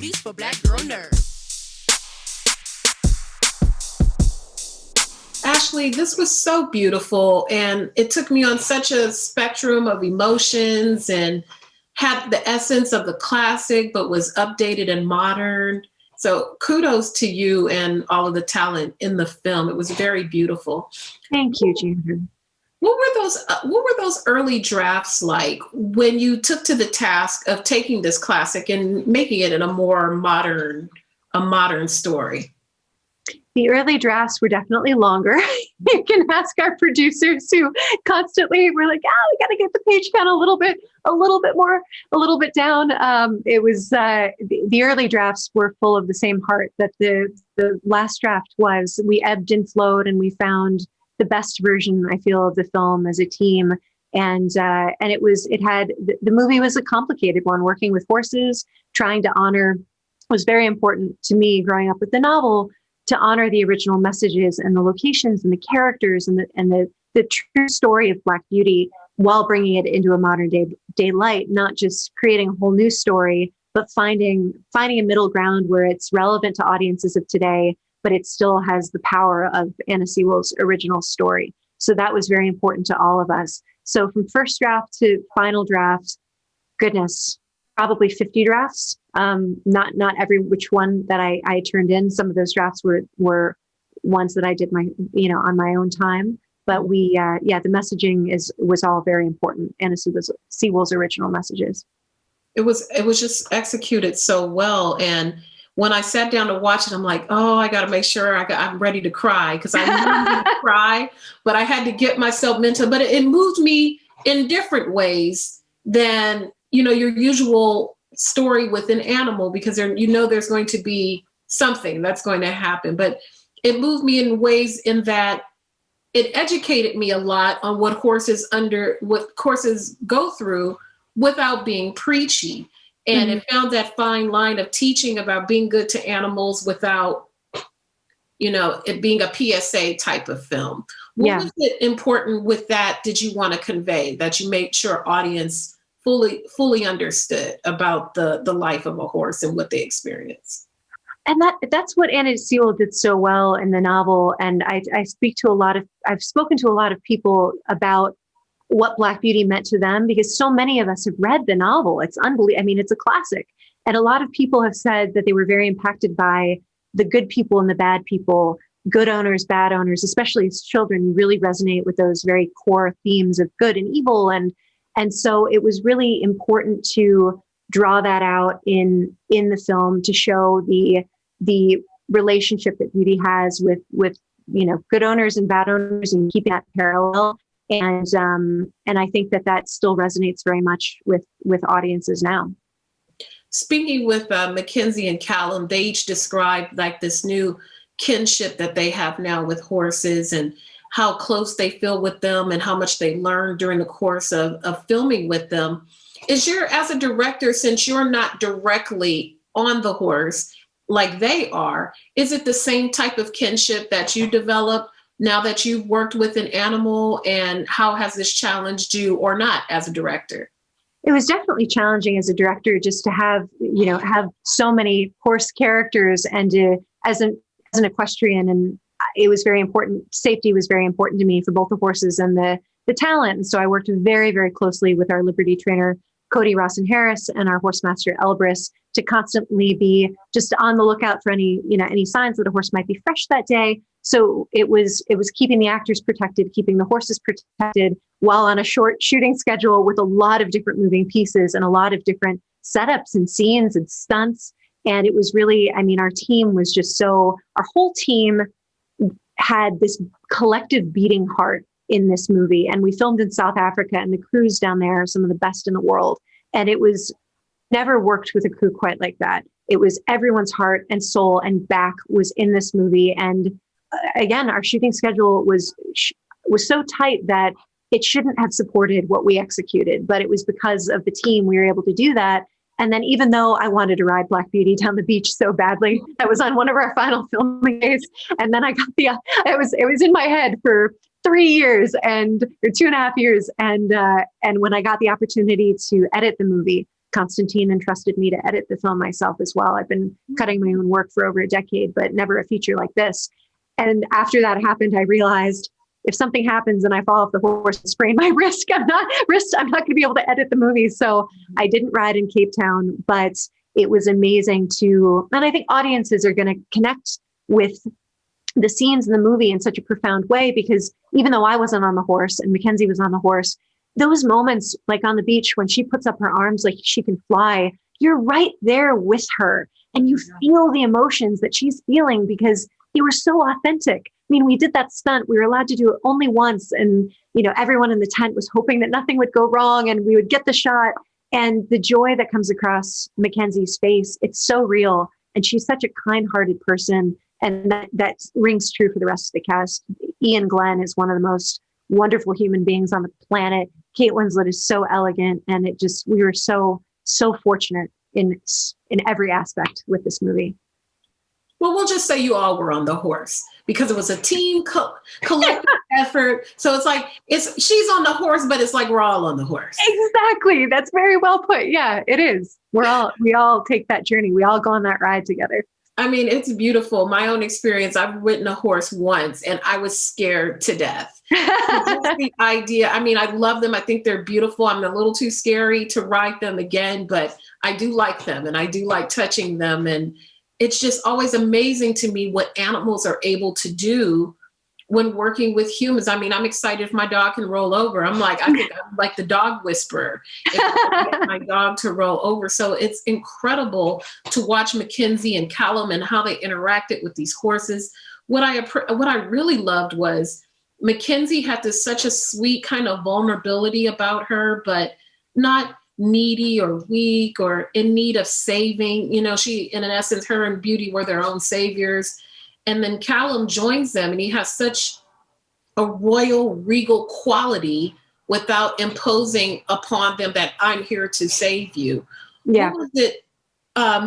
booties for black girl nerds. Ashley, this was so beautiful, and it took me on such a spectrum of emotions and had the essence of the classic, but was updated and modern. So kudos to you and all of the talent in the film. It was very beautiful. Thank you, Ginger. What were those early drafts like when you took to the task of taking this classic and making it in a modern story? The early drafts were definitely longer. You can ask our producers who constantly were like, we got to get the page count a little bit down. It was the early drafts were full of the same heart that the last draft was. We ebbed and flowed, and we found the best version, I feel, of the film as a team. And the movie was a complicated one. Working with horses, trying to honor, was very important to me growing up with the novel, to honor the original messages and the locations and the characters and the true story of Black Beauty, while bringing it into a modern day light, not just creating a whole new story, but finding a middle ground where it's relevant to audiences of today, but it still has the power of Anna Sewell's original story. So that was very important to all of us. So from first draft to final draft, goodness, probably 50 drafts. Not every which one that I turned in. Some of those drafts were ones that I did on my own time. But the messaging was all very important. Anna Sewell's original messages. It was just executed so well. And when I sat down to watch it, I'm like, I got to make sure I'm ready to cry, because I wanted to cry, but I had to get myself mental. But it moved me in different ways than your usual story with an animal, because there's going to be something that's going to happen. But it moved me in ways in that it educated me a lot on what horses go through without being preachy. And It found that fine line of teaching about being good to animals without, it being a PSA type of film. What was it important with that did you want to convey, that you made sure audience fully understood about the life of a horse and what they experience? And that's what Anna Sewell did so well in the novel. And I've spoken to a lot of people about what Black Beauty meant to them, because so many of us have read the novel. It's unbelievable. I mean, it's a classic. And a lot of people have said that they were very impacted by the good people and the bad people, good owners, bad owners, especially as children. You really resonate with those very core themes of good and evil. And so it was really important to draw that out in the film, to show the relationship that Beauty has with good owners and bad owners, and keeping that parallel. And I think that still resonates very much with audiences now. Speaking with MacKenzie and Callum, they each described like this new kinship that they have now with horses, and how close they feel with them and how much they learn during the course of filming with them. As a director, since you're not directly on the horse like they are, is it the same type of kinship that you develop now that you've worked with an animal, and how has this challenged you or not as a director? It was definitely challenging as a director, just to have so many horse characters, and as an equestrian, and it was very important. Safety was very important to me for both the horses and the talent. And so I worked very, very closely with our Liberty trainer, Cody Rawson Harris, and our horse master, Elbrus, to constantly be just on the lookout for any signs that a horse might be fresh that day. So it was keeping the actors protected, keeping the horses protected, while on a short shooting schedule with a lot of different moving pieces and a lot of different setups and scenes and stunts. And it was really, our team was our whole team had this collective beating heart in this movie. And we filmed in South Africa, and the crews down there are some of the best in the world. And it was never worked with a crew quite like that. It was everyone's heart and soul and back was in this movie. And again, our shooting schedule was so tight that it shouldn't have supported what we executed, but it was because of the team we were able to do that. And then even though I wanted to ride Black Beauty down the beach so badly, that was on one of our final filming days. And then I got it was in my head for 3 years or 2.5 years. And when I got the opportunity to edit the movie, Constantine entrusted me to edit the film myself as well. I've been cutting my own work for over a decade, but never a feature like this. And after that happened, I realized if something happens and I fall off the horse and sprain my wrist, I'm not going to be able to edit the movie. So I didn't ride in Cape Town, but it was amazing and I think audiences are going to connect with the scenes in the movie in such a profound way, because even though I wasn't on the horse and MacKenzie was on the horse, those moments like on the beach when she puts up her arms like she can fly, you're right there with her and you feel the emotions that she's feeling because they were so authentic. I mean, we did that stunt. We were allowed to do it only once. And, everyone in the tent was hoping that nothing would go wrong and we would get the shot. And the joy that comes across MacKenzie's face, it's so real. And she's such a kind-hearted person. And that rings true for the rest of the cast. Ian Glenn is one of the most wonderful human beings on the planet. Kate Winslet is so elegant. And we were so fortunate in every aspect with this movie. Well, we'll just say you all were on the horse because it was a team collective effort. So it's like, she's on the horse, but it's like we're all on the horse. Exactly. That's very well put. Yeah, it is. We all take that journey. We all go on that ride together. I mean, it's beautiful. My own experience, I've ridden a horse once and I was scared to death. Just the idea. I mean, I love them. I think they're beautiful. I'm a little too scary to ride them again, but I do like them and I do like touching them. And it's just always amazing to me what animals are able to do when working with humans. I mean, I'm excited if my dog can roll over. I'm like, I think I'm like the dog whisperer if I can get my dog to roll over. So it's incredible to watch MacKenzie and Callum and how they interacted with these horses. What I really loved was MacKenzie had such a sweet kind of vulnerability about her, but not needy or weak or in need of saving. She, in essence, her and Beauty were their own saviors. And then Callum joins them and he has such a royal, regal quality without imposing upon them that I'm here to save you. Yeah. What was it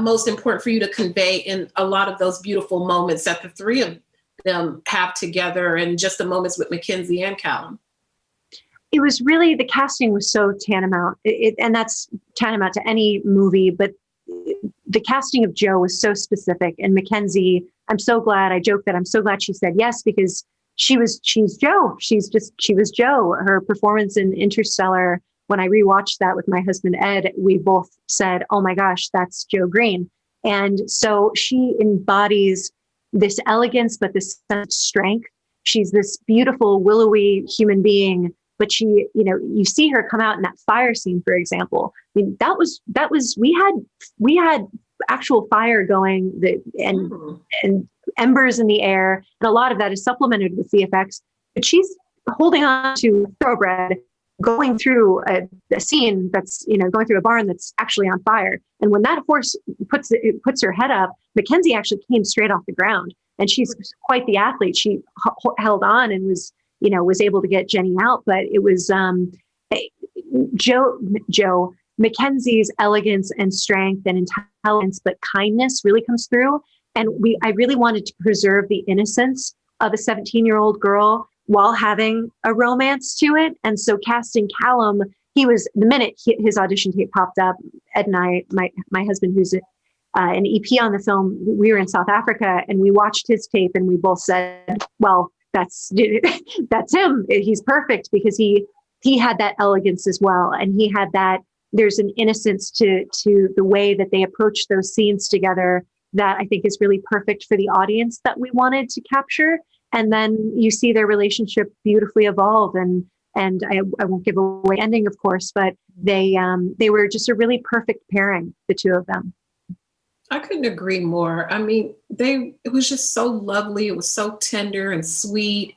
most important for you to convey in a lot of those beautiful moments that the three of them have together and just the moments with MacKenzie and Callum? It was really, the casting was so tantamount, and that's tantamount to any movie, but the casting of Jo was so specific. And MacKenzie, I joke that I'm so glad she said yes, because she's Jo. She was Jo. Her performance in Interstellar, when I rewatched that with my husband, Ed, we both said, oh my gosh, that's Jo Green. And so she embodies this elegance, but this sense of strength. She's this beautiful, willowy human being. But she, you see her come out in that fire scene, for example. I mean, that was we had actual fire going, and embers in the air, and a lot of that is supplemented with VFX. But she's holding on to thoroughbred, going through a scene that's going through a barn that's actually on fire. And when that horse puts her head up, MacKenzie actually came straight off the ground, and she's quite the athlete. She held on and was able to get Jenny out, but it was Jo MacKenzie's elegance and strength and intelligence, but kindness really comes through. And I really wanted to preserve the innocence of a 17-year-old girl while having a romance to it. And so casting Callum, he was, the minute his audition tape popped up, Ed and I, my husband, who's an EP on the film, we were in South Africa and we watched his tape and we both said, well, that's him. He's perfect, because he had that elegance as well. And he had that, there's an innocence to the way that they approach those scenes together that I think is really perfect for the audience that we wanted to capture. And then you see their relationship beautifully evolve. And I won't give away the ending, of course, but they were just a really perfect pairing, the two of them. I couldn't agree more. I mean, it was just so lovely. It was so tender and sweet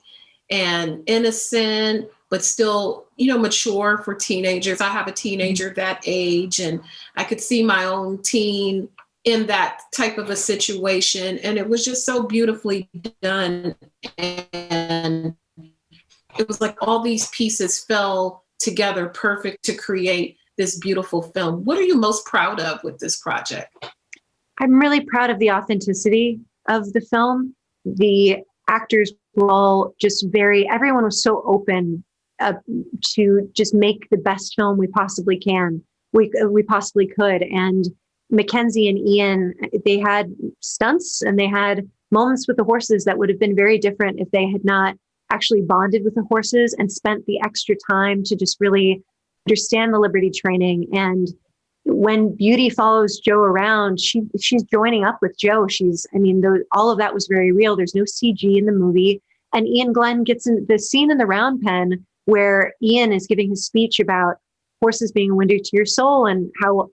and innocent, but still, mature for teenagers. I have a teenager that age, and I could see my own teen in that type of a situation. And it was just so beautifully done. And it was like all these pieces fell together perfect to create this beautiful film. What are you most proud of with this project? I'm really proud of the authenticity of the film. The actors were all everyone was so open to just make the best film we possibly can. we possibly could. And MacKenzie and Ian, they had stunts and they had moments with the horses that would have been very different if they had not actually bonded with the horses and spent the extra time to just really understand the Liberty training. And when Beauty follows Joe around, she's joining up with Joe. All of that was very real. There's no CG in the movie. And Ian Glenn gets in the scene in the round pen where Ian is giving his speech about horses being a window to your soul and how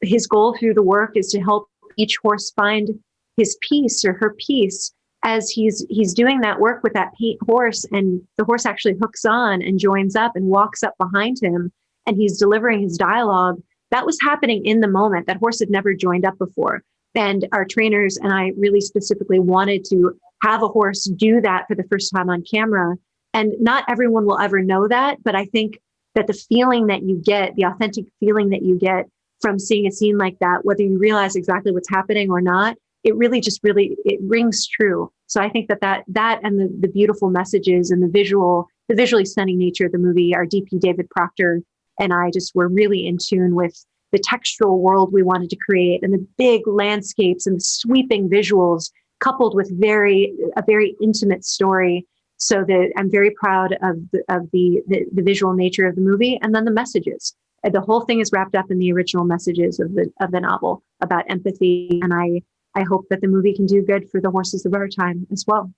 his goal through the work is to help each horse find his piece or her piece. As he's doing that work with that horse, and the horse actually hooks on and joins up and walks up behind him, and he's delivering his dialogue. That was happening in the moment. That horse had never joined up before. And our trainers and I really specifically wanted to have a horse do that for the first time on camera. And not everyone will ever know that, but I think that the feeling that you get, the authentic feeling that you get from seeing a scene like that, whether you realize exactly what's happening or not, it really it rings true. So I think that and the beautiful messages and the visually stunning nature of the movie, our DP David Proctor and I just were really in tune with the textural world we wanted to create and the big landscapes and the sweeping visuals coupled with a very intimate story. So that I'm very proud of the visual nature of the movie, and then the messages. The whole thing is wrapped up in the original messages of the novel about empathy, and I hope that the movie can do good for the horses of our time as well.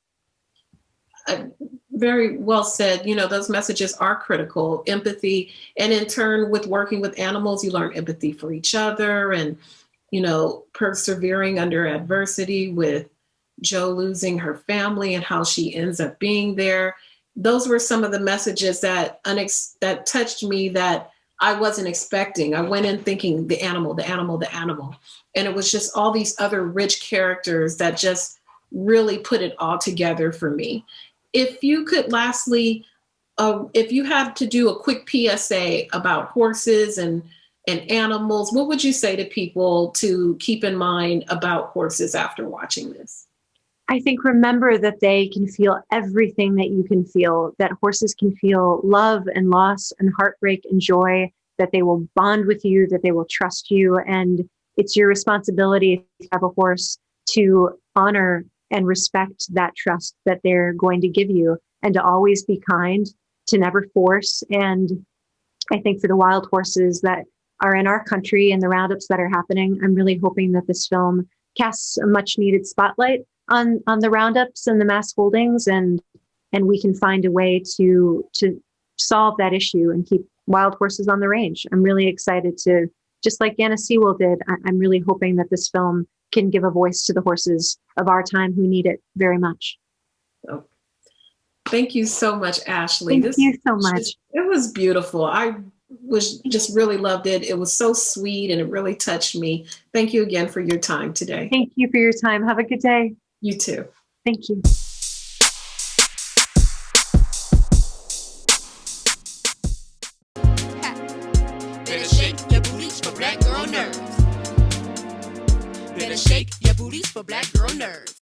Very well said. Those messages are critical. Empathy, and in turn, with working with animals, you learn empathy for each other, and persevering under adversity with Joe losing her family and how she ends up being there. Those were some of the messages that touched me that I wasn't expecting. I went in thinking the animal. And it was just all these other rich characters that just really put it all together for me. If you could lastly, if you had to do a quick PSA about horses and animals, what would you say to people to keep in mind about horses after watching this? I think remember that they can feel everything that you can feel, that horses can feel love and loss and heartbreak and joy, that they will bond with you, that they will trust you. And it's your responsibility if you have a horse to honor and respect that trust that they're going to give you, and to always be kind, to never force. And I think for the wild horses that are in our country and the roundups that are happening, I'm really hoping that this film casts a much needed spotlight on the roundups and the mass holdings, and we can find a way to solve that issue and keep wild horses on the range. I'm really excited to, just like Anna Sewell did, I'm really hoping that this film can give a voice to the horses of our time who need it very much. Oh, thank you so much, Ashley. Thank you so much. It was beautiful. I was just really loved it. It was so sweet and it really touched me. Thank you again for your time today. Thank you for your time. Have a good day. You too. Thank you. Better shake your booties for black girl nerves. Better shake your booties for black girl nerves.